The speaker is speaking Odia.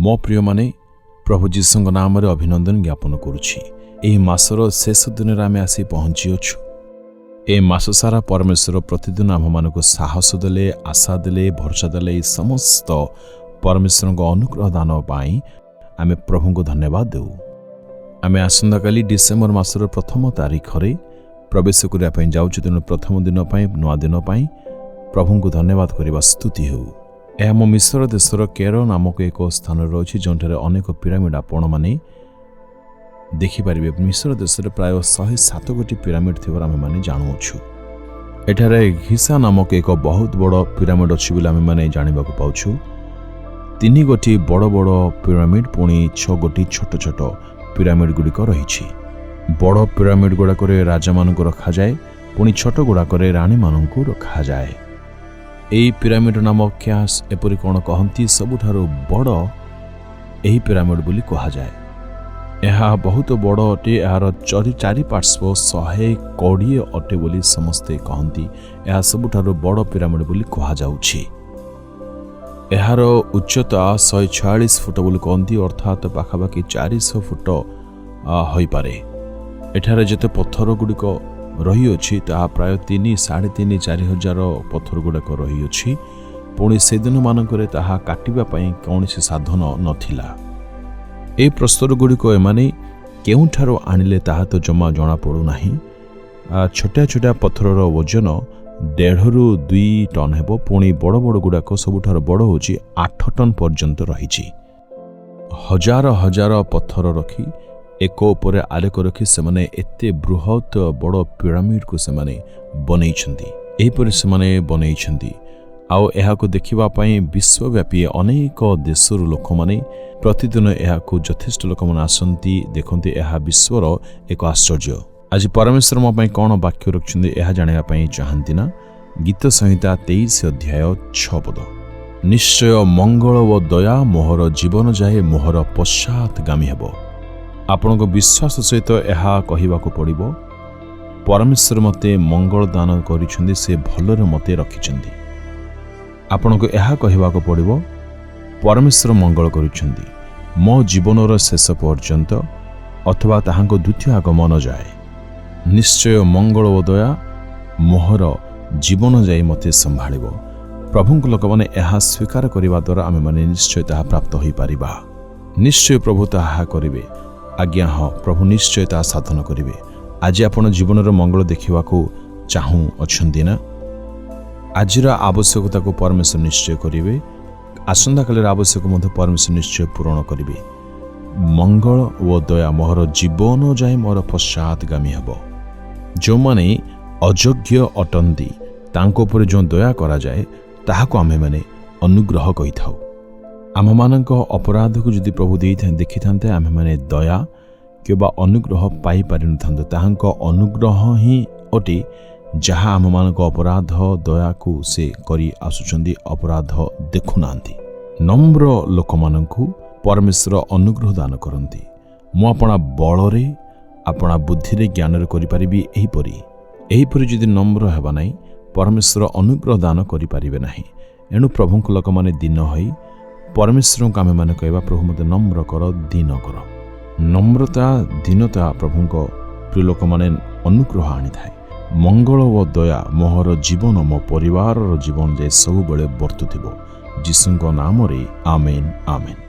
ମୋ ପ୍ରିୟମାନେ ପ୍ରଭୁ ଯୀଶୁଙ୍କ ନାମରେ ଅଭିନନ୍ଦନ ଜ୍ଞାପନ କରୁଛି। ଏହି ମାସର ଶେଷ ଦିନରେ ଆମେ ଆସି ପହଞ୍ଚିଅଛୁ। ଏ ମାସ ସାରା ପରମେଶ୍ୱର ପ୍ରତିଦିନ ଆମ୍ଭମାନଙ୍କୁ ସାହସ ଦେଲେ, ଆଶା ଦେଲେ, ଭରସା ଦେଲେ। ଏହି ସମସ୍ତ ପରମେଶ୍ୱରଙ୍କ ଅନୁଗ୍ରହ ଦାନ ପାଇଁ ଆମେ ପ୍ରଭୁଙ୍କୁ ଧନ୍ୟବାଦ ଦେଉ। ଆମେ ଆସନ୍ତାକାଲି ଡିସେମ୍ବର ମାସର 1 ତାରିଖରେ ପ୍ରବେଶ କରିବା ପାଇଁ ଯାଉଛୁ। ତେଣୁ ପ୍ରଥମ ଦିନ ପାଇଁ, ନୂଆ ଦିନ ପାଇଁ ପ୍ରଭୁଙ୍କୁ ଧନ୍ୟବାଦ କରିବା। ସ୍ତୁତି ହେଉ। ଏହା ମୋ ମିଶ୍ର ଦେଶର କେରଳ ନାମକ ଏକ ସ୍ଥାନରେ ରହିଛି, ଯେଉଁଠାରେ ଅନେକ ପିରାମିଡ଼ ଆପଣମାନେ ଦେଖିପାରିବେ। ମିଶ୍ର ଦେଶରେ ପ୍ରାୟ 107 ପିରାମିଡ଼ ଥିବାର ଆମେମାନେ ଜାଣୁଅଛୁ। ଏଠାରେ ଘିସା ନାମକ ଏକ ବହୁତ ବଡ଼ ପିରାମିଡ଼ ଅଛି ବୋଲି ଆମେମାନେ ଜାଣିବାକୁ ପାଉଛୁ। 3 ବଡ଼ ବଡ଼ ପିରାମିଡ଼, ପୁଣି 6 ଛୋଟ ଛୋଟ ପିରାମିଡ଼ ଗୁଡ଼ିକ ରହିଛି। ବଡ଼ ପିରାମିଡ଼ ଗୁଡ଼ାକରେ ରାଜାମାନଙ୍କୁ ରଖାଯାଏ, ପୁଣି ଛୋଟ ଗୁଡ଼ାକରେ ରାଣୀମାନଙ୍କୁ ରଖାଯାଏ। ଏହି ପିରାମିଡ଼ ନାମ କ୍ୟାସ୍ ଏପରି କ'ଣ କହନ୍ତି, ସବୁଠାରୁ ବଡ଼ ଏହି ପିରାମିଡ଼ ବୋଲି କୁହାଯାଏ। ଏହା ବହୁତ ବଡ଼ ଅଟେ। ଏହାର ଚାରିପାର୍ଶ୍ୱ 120 ଅଟେ ବୋଲି ସମସ୍ତେ କହନ୍ତି। ଏହା ସବୁଠାରୁ ବଡ଼ ପିରାମିଡ଼ ବୋଲି କୁହାଯାଉଛି। ଏହାର ଉଚ୍ଚତା 146 ଫୁଟ ବୋଲି କହନ୍ତି, ଅର୍ଥାତ୍ ପାଖାପାଖି 400 ଫୁଟ ହୋଇପାରେ। ଏଠାରେ ଯେତେ ପଥର ଗୁଡ଼ିକ ରହିଅଛି ତାହା ପ୍ରାୟ 3,500-4,000 ପଥର ଗୁଡ଼ାକ ରହିଅଛି। ପୁଣି ସେଦିନମାନଙ୍କରେ ତାହା କାଟିବା ପାଇଁ କୌଣସି ସାଧନ ନଥିଲା। ଏହି ପ୍ରସ୍ତର ଗୁଡ଼ିକ ଏମାନେ କେଉଁଠାରୁ ଆଣିଲେ ତାହା ତ ଜମା ଜଣାପଡ଼ୁନାହିଁ। ଛୋଟିଆ ଛୋଟିଆ ପଥରର ଓଜନ 1.5ରୁ 2 ଟନ୍ ହେବ। ପୁଣି ବଡ଼ ବଡ଼ ଗୁଡ଼ାକ ସବୁଠାରୁ ବଡ଼ ହେଉଛି 8 ଟନ୍ ପର୍ଯ୍ୟନ୍ତ ରହିଛି। ହଜାର ହଜାର ପଥର ରଖି ଏକ ଉପରେ ଆଲୋକ ରଖି ସେମାନେ ଏତେ ବୃହତ୍ ବଡ଼ ପିରାମିଡ଼କୁ ସେମାନେ ବନେଇଛନ୍ତି। ଏହିପରି ସେମାନେ ବନେଇଛନ୍ତି। ଆଉ ଏହାକୁ ଦେଖିବା ପାଇଁ ବିଶ୍ୱବ୍ୟାପୀ ଅନେକ ଦେଶରୁ ଲୋକମାନେ ପ୍ରତିଦିନ ଏହାକୁ ଯଥେଷ୍ଟ ଲୋକମାନେ ଆସନ୍ତି, ଦେଖନ୍ତି। ଏହା ବିଶ୍ୱର ଏକ ଆଶ୍ଚର୍ଯ୍ୟ। ଆଜି ପରମେଶ୍ୱର ମୋ ପାଇଁ କ'ଣ ବାକ୍ୟ ରଖିଛନ୍ତି ଏହା ଜାଣିବା ପାଇଁ ଚାହାନ୍ତି ନା? ଗୀତ ସଂହିତା 23:6। ନିଶ୍ଚୟ ମଙ୍ଗଳ ଓ ଦୟା ମୋହର ଜୀବନ ଯାଏ ମୋହର ପଶ୍ଚାତଗାମୀ ହେବ। ଆପଣଙ୍କ ବିଶ୍ୱାସ ସହିତ ଏହା କହିବାକୁ ପଡ଼ିବ, ପରମେଶ୍ୱର ମୋତେ ମଙ୍ଗଳ ଦାନ କରିଛନ୍ତି, ସେ ଭଲରେ ମୋତେ ରଖିଛନ୍ତି। ଆପଣଙ୍କୁ ଏହା କହିବାକୁ ପଡ଼ିବ, ପରମେଶ୍ୱର ମଙ୍ଗଳ କରିଛନ୍ତି ମୋ ଜୀବନର ଶେଷ ପର୍ଯ୍ୟନ୍ତ, ଅଥବା ତାହାଙ୍କ ଦ୍ୱିତୀୟ ଆଗମନ ଯାଏ। ନିଶ୍ଚୟ ମଙ୍ଗଳ ଓ ଦୟା ମୋହର ଜୀବନ ଯାଇ ମୋତେ ସମ୍ଭାଳିବ। ପ୍ରଭୁଙ୍କ ଲୋକମାନେ ଏହା ସ୍ୱୀକାର କରିବା ଦ୍ୱାରା ଆମେମାନେ ନିଶ୍ଚୟ ତାହା ପ୍ରାପ୍ତ ହୋଇପାରିବା। ନିଶ୍ଚୟ ପ୍ରଭୁ ତାହା କରିବେ। ଆଜ୍ଞା ହଁ, ପ୍ରଭୁ ନିଶ୍ଚୟ ତାହା ସାଧନ କରିବେ। ଆଜି ଆପଣ ଜୀବନର ମଙ୍ଗଳ ଦେଖିବାକୁ ଚାହୁଁ ଅଛନ୍ତି ନା? ଆଜିର ଆବଶ୍ୟକତାକୁ ପରମେଶ୍ୱର ନିଶ୍ଚୟ କରିବେ। ଆସନ୍ତାକାଲିର ଆବଶ୍ୟକ ମଧ୍ୟ ପରମେଶ୍ୱର ନିଶ୍ଚୟ ପୂରଣ କରିବେ। ମଙ୍ଗଳ ଓ ଦୟା ମୋହର ଜୀବନ ଯାଏ ମୋର ପଶ୍ଚାତଗାମୀ ହେବ। ଯେଉଁମାନେ ଅଯୋଗ୍ୟ ଅଟନ୍ତି ତାଙ୍କ ଉପରେ ଯେଉଁ ଦୟା କରାଯାଏ ତାହାକୁ ଆମେମାନେ ଅନୁଗ୍ରହ କହିଥାଉ। ଆମମାନଙ୍କ ଅପରାଧକୁ ଯଦି ପ୍ରଭୁ ଦେଖିଥାନ୍ତେ, ଆମେମାନେ ଦୟା କିମ୍ବା ଅନୁଗ୍ରହ ପାଇପାରିନଥାନ୍ତୁ। ତାହାଙ୍କ ଅନୁଗ୍ରହ ହିଁ ଅଟେ ଯାହା ଆମମାନଙ୍କ ଅପରାଧ ଦୟାକୁ ସେ କରି ଆସୁଛନ୍ତି, ଅପରାଧ ଦେଖୁନାହାନ୍ତି। ନମ୍ର ଲୋକମାନଙ୍କୁ ପରମେଶ୍ୱର ଅନୁଗ୍ରହ ଦାନ କରନ୍ତି। ମୁଁ ଆପଣା ବଳରେ, ଆପଣା ବୁଦ୍ଧିରେ, ଜ୍ଞାନରେ କରିପାରିବି ଏହିପରି ଯଦି ନମ୍ର ହେବା ନାହିଁ, ପରମେଶ୍ୱର ଅନୁଗ୍ରହ ଦାନ କରିପାରିବେ ନାହିଁ। ଏଣୁ ପ୍ରଭୁଙ୍କ ଲୋକମାନେ ଦିନ ହୋଇ ପରମେଶ୍ୱରଙ୍କୁ ଆମେମାନେ କହିବା, ପ୍ରଭୁ ମୋତେ ନମ୍ର କର, ଦୀନ କର। ନମ୍ରତା, ଦୀନତା ପ୍ରଭୁଙ୍କ ପ୍ରିୟ ଲୋକମାନେ ଅନୁଗ୍ରହ ଆଣିଥାଏ। ମଙ୍ଗଳ ଓ ଦୟା ମୋହର ଜୀବନ, ମୋ ପରିବାରର ଜୀବନ ଯାଏ ସବୁବେଳେ ବର୍ତ୍ତୁଥିବ। ଯୀଶୁଙ୍କ ନାମରେ ଆମେନ୍, ଆମେନ୍।